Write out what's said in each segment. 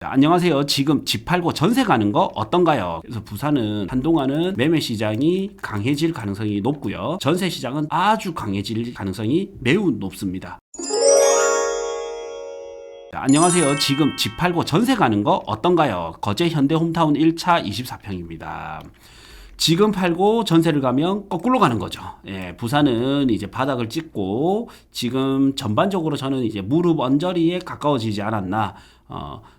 안녕하세요. 지금 집 팔고 전세 가는 거 어떤가요? 그래서 부산은 한동안은 매매 시장이 강해질 가능성이 높고요. 전세 시장은 아주 강해질 가능성이 매우 높습니다. 안녕하세요. 지금 집 팔고 전세 가는 거 어떤가요? 거제 현대홈타운 1차 24평입니다. 지금 팔고 전세를 가면 거꾸로 가는 거죠. 예, 부산은 이제 바닥을 찍고 지금 전반적으로 저는 이제 무릎 언저리에 가까워지지 않았나.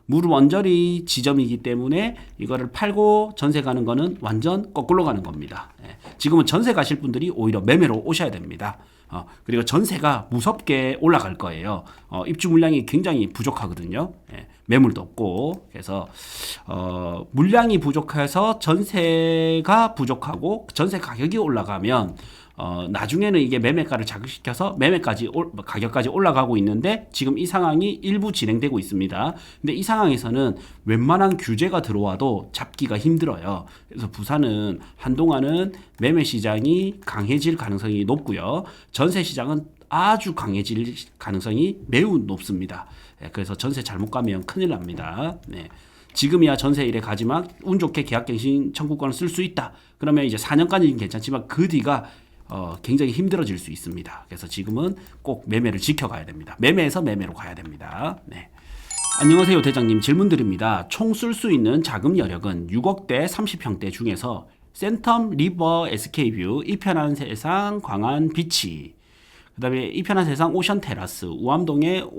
무릎 언저리 지점이기 때문에 이거를 팔고 전세 가는 거는 완전 거꾸로 가는 겁니다. 예, 지금은 전세 가실 분들이 오히려 매매로 오셔야 됩니다. 그리고 전세가 무섭게 올라갈 거예요. 입주 물량이 굉장히 부족하거든요. 예, 매물도 없고. 그래서 물량이 부족해서 전세가 부족하고 전세 가격이 올라가면 나중에는 이게 매매가를 자극시켜서 가격까지 올라가고 있는데 지금 이 상황이 일부 진행되고 있습니다. 근데 이 상황에서는 웬만한 규제가 들어와도 잡기가 힘들어요. 그래서 부산은 한동안은 매매 시장이 강해질 가능성이 높고요. 전세 시장은 아주 강해질 가능성이 매우 높습니다. 그래서 전세 잘못 가면 큰일 납니다. 네. 지금이야 전세일에 가지만 운 좋게 계약갱신 청구권을 쓸 수 있다. 그러면 이제 4년까지는 괜찮지만 그 뒤가 굉장히 힘들어질 수 있습니다. 그래서 지금은 꼭 매매를 지켜가야 됩니다. 매매에서 매매로 가야 됩니다. 네. 안녕하세요, 대장님. 질문 드립니다. 총 쓸 수 있는 자금 여력은 6억대 30평대 중에서 센텀 리버 SK뷰, 이편한 세상 광안 비치, 그 다음에 이편한 세상 오션 테라스, 우암동의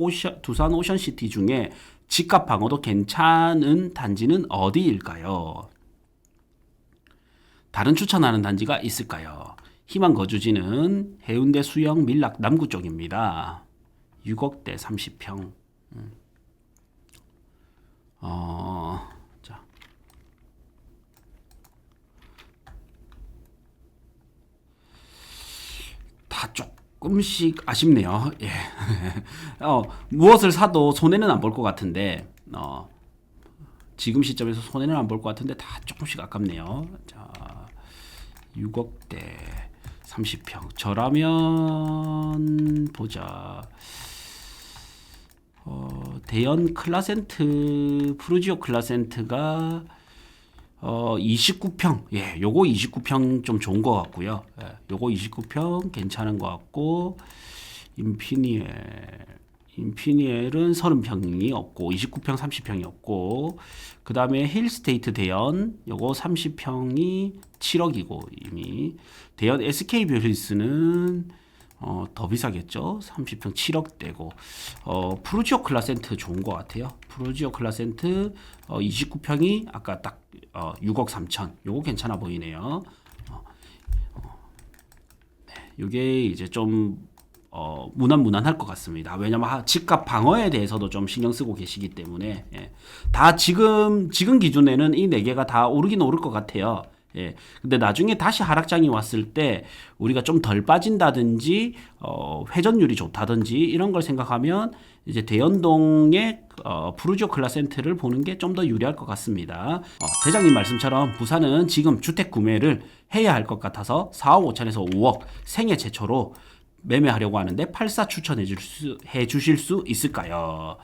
두산 오션시티 중에 집값 방어도 괜찮은 단지는 어디일까요? 다른 추천하는 단지가 있을까요? 희망 거주지는 해운대 수영 밀락 남구 쪽입니다. 6억대 30평. 자. 다 조금씩 아쉽네요. 예. 무엇을 사도 손해는 안 볼 것 같은데, 지금 시점에서 손해는 안 볼 것 같은데 다 조금씩 아깝네요. 자, 6억대 30평. 저라면 보자. 대연 클라센트, 푸르지오 클라센트가 29평. 예, 요거 29평 좀 좋은 것 같고요. 예, 요거 29평 괜찮은 것 같고, 인피니엘은 30평이 없고 29평 30평이 없고, 그 다음에 힐스테이트 대연 요거 30평이 7억이고 이미 대연 SK뷰 힐스는 더 비싸겠죠. 30평 7억대고 푸르지오 클라센트 좋은 것 같아요. 푸르지오 클라센트 29평이 아까 딱 6억 3천. 요거 괜찮아 보이네요. 네, 요게 이제 좀 무난할 것 같습니다. 왜냐면 집값 방어에 대해서도 좀 신경 쓰고 계시기 때문에. 예. 다 지금 기준에는 이 네 개가 다 오르긴 오를 것 같아요. 예. 근데 나중에 다시 하락장이 왔을 때 우리가 좀 덜 빠진다든지 회전율이 좋다든지 이런 걸 생각하면 이제 대연동의 푸르지오 클라센트를 보는 게 좀 더 유리할 것 같습니다. 대장님 말씀처럼 부산은 지금 주택 구매를 해야 할 것 같아서 4억 5천에서 5억 생애 최초로 매매하려고 하는데 84 추천해 주실 수 있을까요?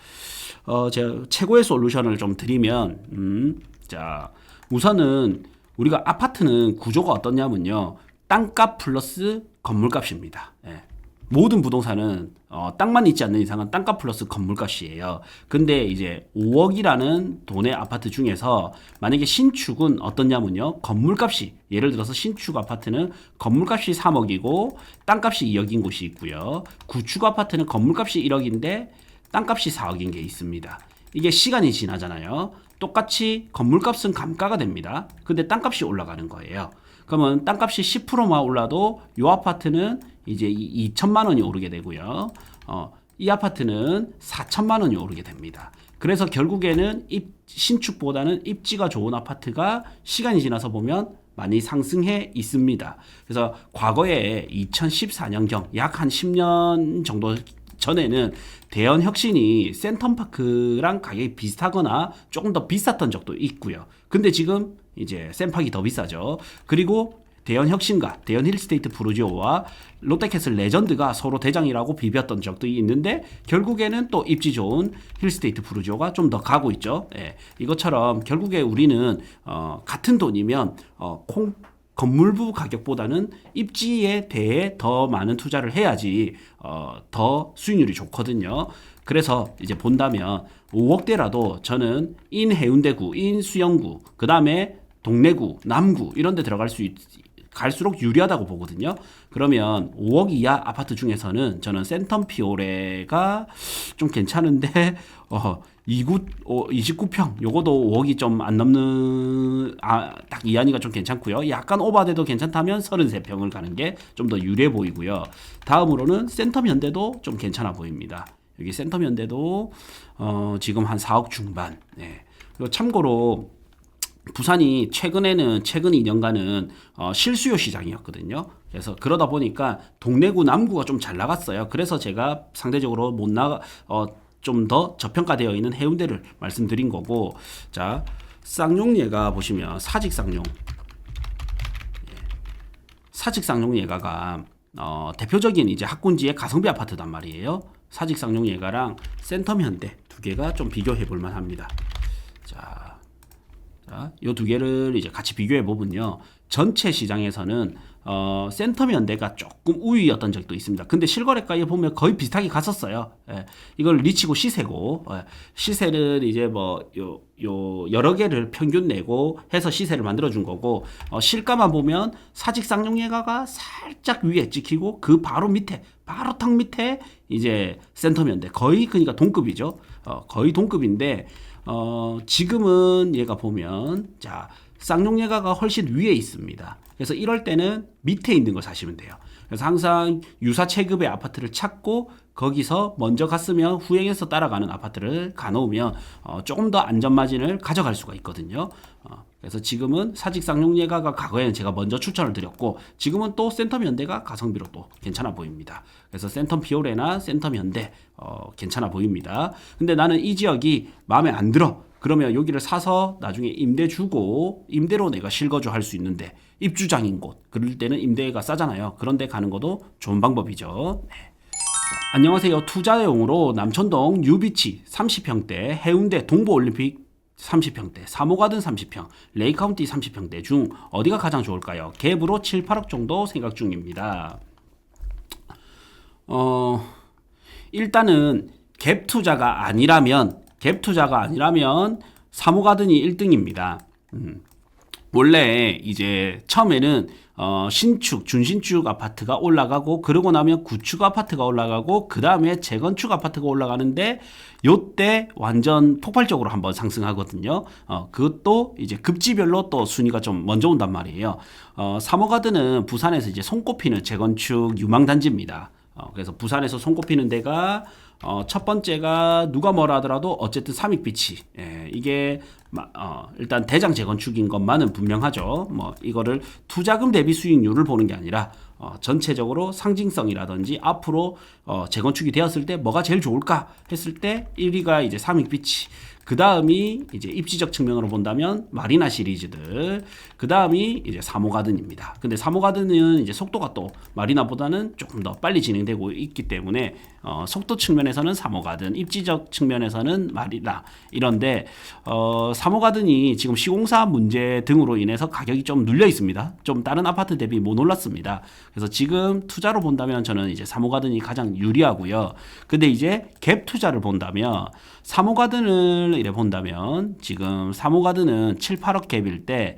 제가 최고의 솔루션을 좀 드리면, 자, 우선은 우리가 아파트는 구조가 어떻냐면요. 땅값 플러스 건물값입니다. 예. 모든 부동산은 땅만 있지 않는 이상은 땅값 플러스 건물값이에요. 근데 이제 5억이라는 돈의 아파트 중에서 만약에 신축은 어떻냐면요. 건물값이, 예를 들어서 신축 아파트는 건물값이 3억이고 땅값이 2억인 곳이 있고요. 구축 아파트는 건물값이 1억인데 땅값이 4억인 게 있습니다. 이게 시간이 지나잖아요. 똑같이 건물값은 감가가 됩니다. 근데 땅값이 올라가는 거예요. 그러면 땅값이 10%만 올라도 이 아파트는 이제 2천만 원이 오르게 되고요. 이 아파트는 4천만 원이 오르게 됩니다. 그래서 결국에는 신축보다는 입지가 좋은 아파트가 시간이 지나서 보면 많이 상승해 있습니다. 그래서 과거에 2014년경 약 한 10년 정도 전에는 대연 혁신이 센텀파크랑 가격이 비슷하거나 조금 더 비쌌던 적도 있고요. 근데 지금 이제 센파크가 더 비싸죠. 그리고 대연 혁신가, 대연 힐스테이트 프루지오와 롯데캐슬 레전드가 서로 대장이라고 비볐던 적도 있는데 결국에는 또 입지 좋은 힐스테이트 프루지오가 좀 더 가고 있죠. 예, 이것처럼 결국에 우리는 같은 돈이면 건물부 가격보다는 입지에 대해 더 많은 투자를 해야지 더 수익률이 좋거든요. 그래서 이제 본다면 5억대라도 저는 인 해운대구, 인 수영구, 그 다음에 동래구, 남구 이런 데 들어갈 수 갈수록 유리하다고 보거든요. 그러면 5억 이하 아파트 중에서는 저는 센텀 피오레가 좀 괜찮은데 29평 요거도 5억이 좀 안 넘는 딱 이한이가 좀 괜찮고요. 약간 오바돼도 괜찮다면 33평을 가는 게 좀 더 유리해 보이고요. 다음으로는 센텀 현대도 좀 괜찮아 보입니다. 여기 센텀 현대도 지금 한 4억 중반. 네. 그리고 참고로 부산이 최근 2년간은 실수요 시장이었거든요. 그래서 그러다 보니까 동래구 남구가 좀 잘 나갔어요. 그래서 제가 상대적으로 못 나가 좀 더 저평가되어 있는 해운대를 말씀드린 거고, 자 쌍용예가 보시면 사직쌍용 예가가 대표적인 이제 학군지의 가성비 아파트단 말이에요. 사직쌍용 예가랑 센텀 현대 두 개가 좀 비교해 볼 만합니다. 자, 이 두 개를 이제 같이 비교해 보면요. 전체 시장에서는 센텀 현대가 조금 우위였던 적도 있습니다. 근데 실거래가에 보면 거의 비슷하게 갔었어요. 예, 이걸 리치고 시세고, 시세를 이제 여러 개를 평균 내고 해서 시세를 만들어 준 거고, 실가만 보면 사직쌍용예가가 살짝 위에 찍히고 그 바로 밑에, 바로 턱 밑에 이제 센텀 현대 거의 그러니까 동급이죠. 거의 동급인데 지금은 얘가 보면 자 쌍용예가가 훨씬 위에 있습니다. 그래서 이럴 때는 밑에 있는 걸 사시면 돼요. 그래서 항상 유사 체급의 아파트를 찾고 거기서 먼저 갔으면 후행해서 따라가는 아파트를 가놓으면 조금 더 안전 마진을 가져갈 수가 있거든요. 그래서 지금은 사직 쌍용예가가 과거에는 제가 먼저 추천을 드렸고 지금은 또 센텀 현대가 가성비로 또 괜찮아 보입니다. 그래서 센텀 피오레나 센텀 현대 괜찮아 보입니다. 근데 나는 이 지역이 마음에 안 들어. 그러면 여기를 사서 나중에 임대 주고 임대로 내가 실거주 할 수 있는데 입주장인 곳 그럴 때는 임대가 싸잖아요. 그런 데 가는 것도 좋은 방법이죠. 네. 안녕하세요. 투자용으로 남천동 뉴비치 30평대, 해운대 동부올림픽 30평대, 사모가든 30평, 레이카운티 30평대 중 어디가 가장 좋을까요? 갭으로 7, 8억 정도 생각 중입니다. 일단은 갭 투자가 아니라면 사모가든이 1등입니다. 원래 이제 처음에는 신축, 준신축 아파트가 올라가고 그러고 나면 구축 아파트가 올라가고 그 다음에 재건축 아파트가 올라가는데 요때 완전 폭발적으로 한번 상승하거든요. 그것도 이제 급지별로 또 순위가 좀 먼저 온단 말이에요. 사모가든은 부산에서 이제 손꼽히는 재건축 유망단지입니다. 그래서 부산에서 손꼽히는 데가 첫 번째가 누가 뭐라 하더라도 어쨌든 삼익비치 이게 일단 대장 재건축인 것만은 분명하죠. 이거를 투자금 대비 수익률을 보는 게 아니라 전체적으로 상징성이라든지 앞으로 재건축이 되었을 때 뭐가 제일 좋을까 했을 때 1위가 이제 삼익비치, 그 다음이 이제 입지적 측면으로 본다면 마리나 시리즈들, 그 다음이 이제 사모가든입니다. 근데 사모가든은 이제 속도가 또 마리나보다는 조금 더 빨리 진행되고 있기 때문에 속도 측면에서는 사모가든, 입지적 측면에서는 마리나 이런데 사모가든이 지금 시공사 문제 등으로 인해서 가격이 좀 눌려 있습니다. 좀 다른 아파트 대비 못 올랐습니다. 그래서 지금 투자로 본다면 저는 이제 사모가든이 가장 유리하고요. 근데 이제 갭 투자를 본다면 사모가든을 이래 본다면 지금 사모가든은 7, 8억 갭일 때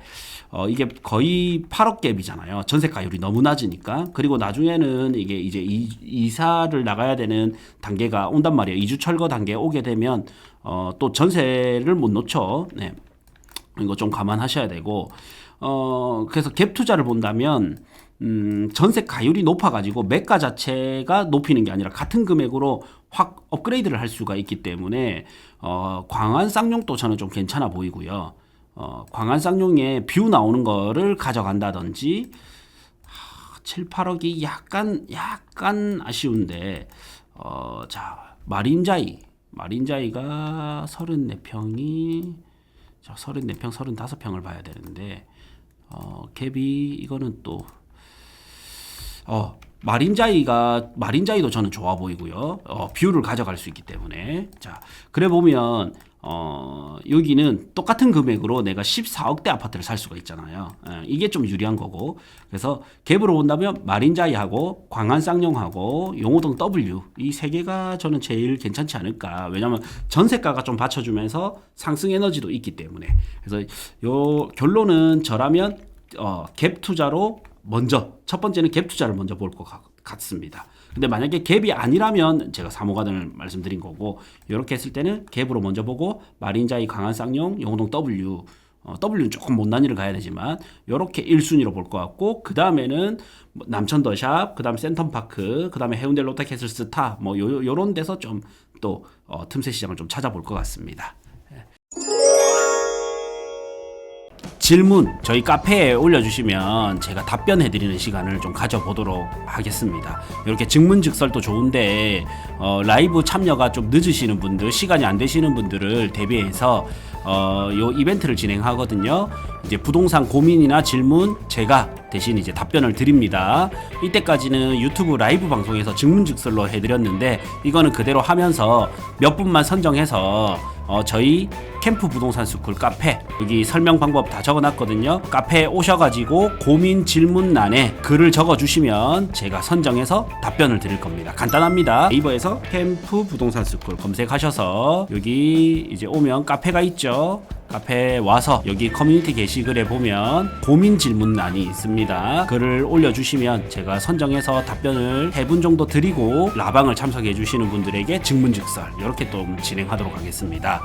이게 거의 8억 갭이잖아요. 전세가율이 너무 낮으니까. 그리고 나중에는 이게 이제 이사를 나가야 되는 단계가 온단 말이에요. 이주 철거 단계에 오게 되면 또 전세를 못 놓죠. 네. 이거 좀 감안하셔야 되고 그래서 갭 투자를 본다면 전세 가율이 높아가지고 매가 자체가 높이는 게 아니라 같은 금액으로 확 업그레이드를 할 수가 있기 때문에 광안 쌍용도 저는 좀 괜찮아 보이고요. 광안 쌍용에 뷰 나오는 거를 가져간다든지 7, 8억이 약간 아쉬운데 자 마린자이가 34평이 35평을 봐야 되는데 갭이 이거는 또 마린자이도 저는 좋아 보이고요. 뷰를 가져갈 수 있기 때문에. 자, 그래 보면 여기는 똑같은 금액으로 내가 14억대 아파트를 살 수가 있잖아요. 이게 좀 유리한 거고. 그래서 갭으로 본다면 마린자이하고 광안 쌍용하고 용호동 W 이 세 개가 저는 제일 괜찮지 않을까. 왜냐면 전세가가 좀 받쳐주면서 상승 에너지도 있기 때문에. 그래서 요 결론은 저라면 갭 투자로 먼저 첫 번째는 갭 투자를 먼저 볼 것 같습니다. 근데 만약에 갭이 아니라면 제가 3호가든을 말씀드린 거고, 이렇게 했을 때는 갭으로 먼저 보고 마린자이, 강한 쌍용, 용호동 W, W는 조금 못난이를 가야 되지만 이렇게 1순위로 볼 것 같고, 그 다음에는 남천 더샵, 그 다음 센텀파크, 그 다음에 해운대 롯데캐슬 스타 뭐 요런 데서 좀 또 틈새 시장을 좀 찾아볼 것 같습니다. 질문 저희 카페에 올려주시면 제가 답변해드리는 시간을 좀 가져보도록 하겠습니다. 이렇게 증문즉설도 좋은데 라이브 참여가 좀 늦으시는 분들, 시간이 안 되시는 분들을 대비해서 요 이벤트를 진행하거든요. 이제 부동산 고민이나 질문 제가 대신 이제 답변을 드립니다. 이때까지는 유튜브 라이브 방송에서 증문즉설로 해드렸는데 이거는 그대로 하면서 몇 분만 선정해서 저희 캠프 부동산 스쿨 카페 여기 설명 방법 다 적어놨거든요. 카페에 오셔가지고 고민 질문란에 글을 적어주시면 제가 선정해서 답변을 드릴 겁니다. 간단합니다. 네이버에서 캠프 부동산 스쿨 검색하셔서 여기 이제 오면 카페가 있죠. 카페에 와서 여기 커뮤니티 게시글에 보면 고민 질문란이 있습니다. 글을 올려주시면 제가 선정해서 답변을 3분 정도 드리고 라방을 참석해 주시는 분들에게 증문즉설 이렇게 또 진행하도록 하겠습니다.